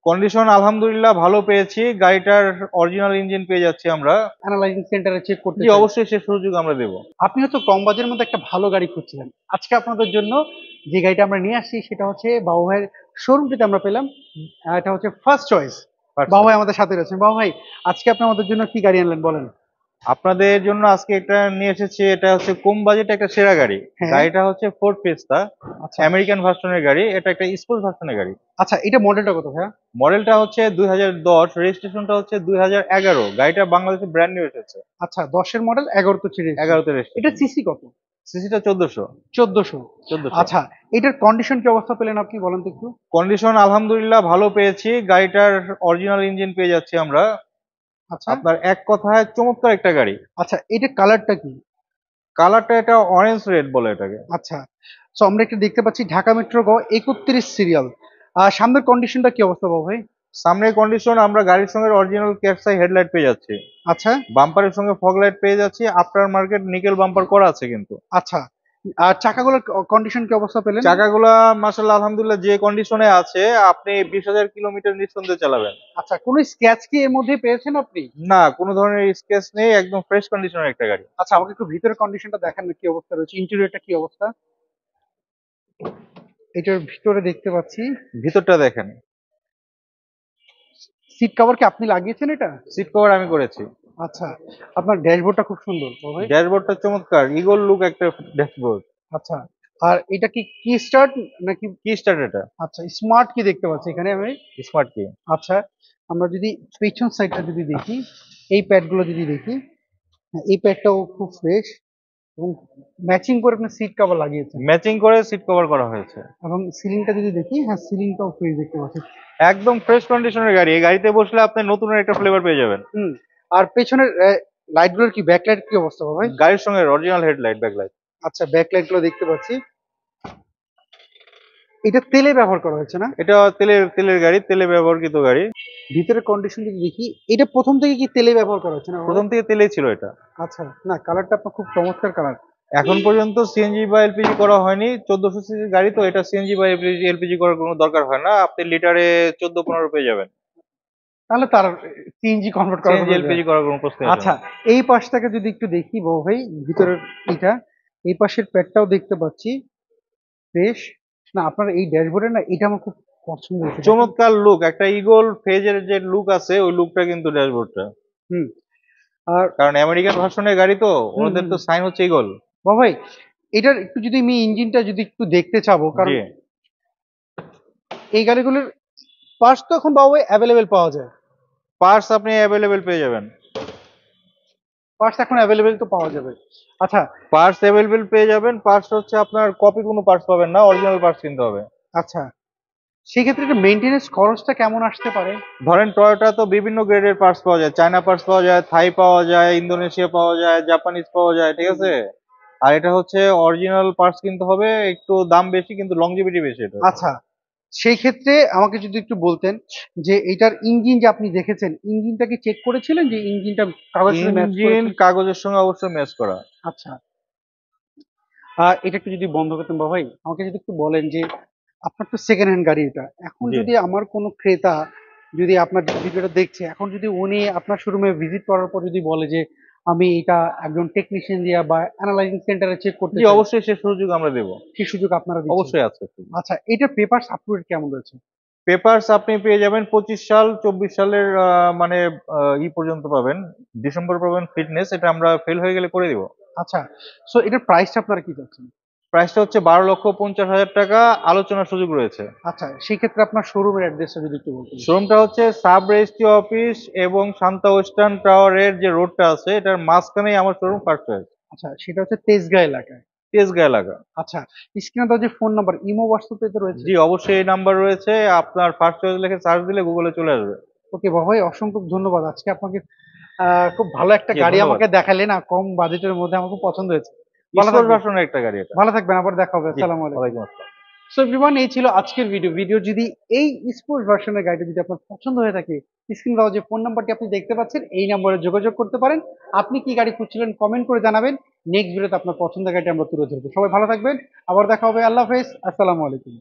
Condition আলহামদুলিল্লাহ ভালো পেয়েছি। গাড়িটার অরিজিনাল ইঞ্জিন পেয়ে যাচ্ছি আমরা। অ্যানালাইজিং সেন্টারে চেক করতে জি, চাই। অবশ্যই সে সুযোগ আমরা দেব। আপনি হয়তো কম বাজেটের মধ্যে একটা ভালো গাড়ি খুঁজছিলেন, আজকে আপনাদের জন্য যে গাড়িটা আমরা নিয়ে আসছি সেটা হচ্ছে বাবু ভাইয়ের শোরুমটিতে আমরা পেলাম। এটা হচ্ছে ফার্স্ট চয়েস। বাবু ভাই আমাদের সাথে রয়েছেন। বাবু ভাই, আজকে আপনি আমাদের জন্য কি গাড়ি আনলেন বলেন। আপনাদের জন্য আজকে একটা নিয়ে এসেছি, এটা হচ্ছে কম বাজেটে একটা সেরা গাড়ি। হ্যাঁ। গাড়িটা হচ্ছে ফোর্ড ফিয়েস্তা, আচ্ছা আমেরিকান ভার্সনের গাড়ি। এটা একটা স্পোর্টস ভার্সনের গাড়ি। আচ্ছা, এটা মডেলটা কত ভাইয়া? মডেলটা হচ্ছে 2010, রেজিস্ট্রেশনটা হচ্ছে 2011। গাড়িটা বাংলাদেশে ব্র্যান্ড নিউ এসেছে। আচ্ছা, 10-এর মডেল, 11 তো ছিঁড়ে। 11তে এটা রেজিস্ট্রেশন। সিসি কত? সিসিটা 1400। 1400। 1400। আচ্ছা, এটার কন্ডিশন কি অবস্থা পেলেন আপনি বলেন তো একটু। কন্ডিশন আলহামদুলিল্লাহ ভালো পেয়েছি। গাড়িটার অরিজিনাল ইঞ্জিন পেয়ে যাচ্ছি আমরা। আচ্ছা আপনার এক কথায় চমৎকার একটা গাড়ি। আচ্ছা, এটা কালারটা কি? কালারটা এটা অরেঞ্জ রেড বলে এটাকে। আচ্ছা, সো আমরা একটা দেখতে পাচ্ছি ঢাকা মেট্রো গ 31 সিরিয়াল। আর সামনের কন্ডিশনটা কি অবস্থা বাবু ভাই? সামনের কন্ডিশন আমরা গাড়ির সঙ্গে অরিজিনাল ক্যাপসাই হেডলাইট পেয়ে যাচ্ছি। আচ্ছা বাম্পারের সঙ্গে ফগ লাইট পেয়ে যাচ্ছি। আফটার মার্কেট নিকেল বাম্পার করা আছে কিন্তু। আচ্ছা, আর চাকাগুলোর কন্ডিশন কি অবস্থা পেলেন? চাকাগুলা মাশাআল্লাহ আলহামদুলিল্লাহ যে কন্ডিশনে আছে, আপনি 20,000 কিলোমিটার নিঃসন্দেহে চালাবেন। আচ্ছা, কোনো স্ক্র্যাচ কি এর মধ্যে পেয়েছেন আপনি? না, কোনো ধরনের স্কেচ নেই, একদম ফ্রেশ কন্ডিশনের একটা গাড়ি। আচ্ছা, আমাকে একটু ভিতরের কন্ডিশনটা দেখান না, কি অবস্থা রয়েছে, ইন্টেরিয়রটা কি অবস্থা। এটার ভিতরে দেখতে পাচ্ছি ভিতরটা দেখেন। সিট কভার কি আপনি লাগিয়েছেন এটা? সিট কভার আমি করেছি। আচ্ছা, আপনার ড্যাশবোর্ডটা খুব সুন্দর বাবু ভাই। ড্যাশবোর্ডটা চমৎকার, ইগল লুক একটা ড্যাশবোর্ড। আচ্ছা, আর এটা কি কি স্টার্ট নাকি? কি স্টার্ট এটা? আচ্ছা, স্মার্ট কি দেখতে পাচ্ছি এখানে আমি। স্মার্ট কি? আচ্ছা, আমরা যদি পেছন সাইডটা যদি দেখি, এই প্যাডগুলো যদি দেখি, হ্যাঁ, এই প্যাডটাও খুব ফ্রেশ এবং ম্যাচিং করে আপনি সিট কভার লাগিয়েছেন। ম্যাচিং করে সিট কভার করা হয়েছে। এবং সিলিংটা যদি দেখি, হ্যাঁ সিলিংটাও ফ্রেশ দেখতে পাচ্ছি। একদম ফ্রেশ কন্ডিশনের গাড়ি। এই গাড়িতে বসলে আপনি নতুনের একটা ফ্লেভার পেয়ে যাবেন। হুম। আর পেছনের লাইটগুলোর কি ব্যাকলাইট কি অবস্থা ভাই? গাড়ির সঙ্গে অরিজিনাল হেডলাইট, ব্যাকলাইট। আচ্ছা, ব্যাকলাইট গুলো দেখতে পাচ্ছি। এটা তেলে ব্যবহার করা হয়েছে না? এটা তেলের তেলের গাড়ি, তেলে ব্যবহৃত গাড়ি। ভিতরের কন্ডিশন যদি দেখি, এটা প্রথম থেকে কি তেলে ব্যবহার করা হয়েছে না ভাই? প্রথম থেকে তেলেই ছিল এটা। আচ্ছা, না কালারটা আপনার খুব চমৎকার কালার। এখন পর্যন্ত সিএনজি বা এলপিজি করা হয়নি। 1400 সিসির গাড়ি তো, এটা সিএনজি বা এলপিজি করার কোনো দরকার হয় না। আপনি লিটারে 14-15 পেয়ে যাবেন। তাহলে তার সিএনজি কনভার্ট করার সিএনজি কোনো এলপিজি করার কোনো প্রশ্নই আসে আচ্ছা, না। এই পাশটাকে যদি একটু দেখি বাবু ভাই, ভিতরের এটা, এই পাশের প্যাডটাও দেখতে পাচ্ছি বেশ। না আপনার এই ড্যাশবোর্ডে না এটা আমার খুব পছন্দ হয়েছে, দেখেন। চমৎকার লুক, একটা ইগল ফেজের যে লুক আছে ওই লুকটা কিন্তু ড্যাশবোর্ডটা। হুম। আর কারণ আমেরিকান ভার্সনের গাড়ি তো, হুম ওদের হুম তো সাইন হচ্ছে ইগল। বাবু ভাই, এটার একটু যদি আমি ইঞ্জিনটা যদি একটু দেখতে চাবো, কারণ জি। এই গাড়িগুলোর পার্টস তো এখন বাবু ভাই অ্যাভেলেবেল পাওয়া যায়। পার্টস আপনি অ্যাভেলেবেল পেয়ে যাবেন। পার্টস এখন অ্যাভেলেবেল তো পাওয়া যাবে। আচ্ছা পার্টস অ্যাভেলেবেল পেয়ে যাবেন। পার্টস হচ্ছে আপনার কপি কোনো পার্টস পাবেন না, অরিজিনাল পার্টস কিনতে হবে। আচ্ছা, সেক্ষেত্রে এটা মেনটেনেন্স খরচটা কেমন আসতে পারে? ধরেন টয়োটা তো বিভিন্ন গ্রেডের পার্টস পাওয়া যায়, চায়না পার্টস পাওয়া যায়, থাই পাওয়া যায়, ইন্দোনেশিয়া পাওয়া যায়, জাপানিজ পাওয়া যায়, ঠিক আছে। আর এটা হচ্ছে অরিজিনাল পার্টস কিনতে হবে, একটু দাম বেশি কিন্তু লংজিভিটি বেশি এটা। আচ্ছা, সেই ক্ষেত্রে আমাকে যদি একটু বলতেন যে এটার ইঞ্জিন যে আপনি দেখেছেন, ইঞ্জিনটা কি চেক করেছিলেন যে ইঞ্জিনটা কাগজের সাথে ম্যাচ ইঞ্জিন করেছে? কাগজের সঙ্গে অবশ্যই ম্যাচ করা। আচ্ছা, এটা একটু যদি বন্ধ করতেন বাবা ভাই, আমাকে যদি একটু বলেন যে আপনার তো সেকেন্ড হ্যান্ড গাড়ি এটা, এখন জি। যদি আমার কোনো ক্রেতা যদি আপনার ভিডিওটা দেখছে, এখন যদি উনি আপনার শোরুমে ভিজিট করার পর যদি বলে যে আমি এটা একজন টেকনিশিয়ান দিয়া বা অ্যানালাইজিং সেন্টারে চেক করতে জি, চাই, অবশ্যই সে সুযোগ আমরা দেব। সেই সুযোগ আপনারা দিচ্ছেন? অবশ্যই আছে। আচ্ছা, এটা পেপারস আপলোড কেমন রয়েছে? পেপারস আপনি পেয়ে যাবেন 25 সাল 24 সালের মানে ই পর্যন্ত পাবেন। ডিসেম্বর পাবেন ফিটনেস, এটা আমরা ফেল হয়ে গেলে করে দিব। আচ্ছা, সো এটার প্রাইসটা আপনারা কি চাচ্ছেন? প্রাইসটা হচ্ছে 12,50,000 টাকা, আলোচনার সুযোগ রয়েছে। আচ্ছা, সেই ক্ষেত্রে আপনার শোরুমের অ্যাড্রেসটা যদি একটু বলতেন। শোরুমটা হচ্ছে সাব রেজিস্ট্রি অফিস এবং শান্তা ওয়েস্টার্ন টাওয়ারের যে রোডটা আছে এটার মাঝখানেই আমার শোরুম ফার্স্ট চয়েস। আচ্ছা, সেটা হচ্ছে তেজগাঁ এলাকায়। তেজগাঁ এলাকা। আচ্ছা, স্ক্রিনে দেওয়া যে ফোন নাম্বার, ইমো হোয়াটসঅ্যাপ তো রয়েছে? জি, অবশ্যই এই নাম্বার রয়েছে। আপনার ফার্স্ট চয়েস লিখে সার্চ দিলে গুগলে চলে আসবে। ওকে বাবা ভাই, অসংখ্য ধন্যবাদ। আজকে আপনাকে খুব ভালো একটা জি, গাড়ি ধন্যবাদ। আমাকে দেখালেন, কম বাজেটের মধ্যে আমার খুব পছন্দ হয়েছে। ভালো স্পোর্টস থাকবেন। ভার্সনের একটা গাড়ি এটা। ভালো থাকবেন, আবার দেখা হবে। জি, আসসালামু আলাইকুম। ওয়ালাইকুম আসসালাম। সো এভরিওয়ান, এই ছিল আজকের ভিডিও যদি এই স্পোর্টস ভার্সনের গাড়িটা যদি আপনার পছন্দ হয়ে থাকে, স্ক্রিন দেওয়া যে ফোন নাম্বারটি আপনি দেখতে পাচ্ছেন, এই নম্বরে যোগাযোগ করতে পারেন। আপনি কি গাড়ি খুঁজছিলেন কমেন্ট করে জানাবেন। নেক্সট ভিডিওতে আপনার পছন্দের গাড়িটা আমরা তুলে ধরবো। সবাই ভালো থাকবেন, আবার দেখা হবে। আল্লাহ হাফেজ, আসসালামু আলাইকুম।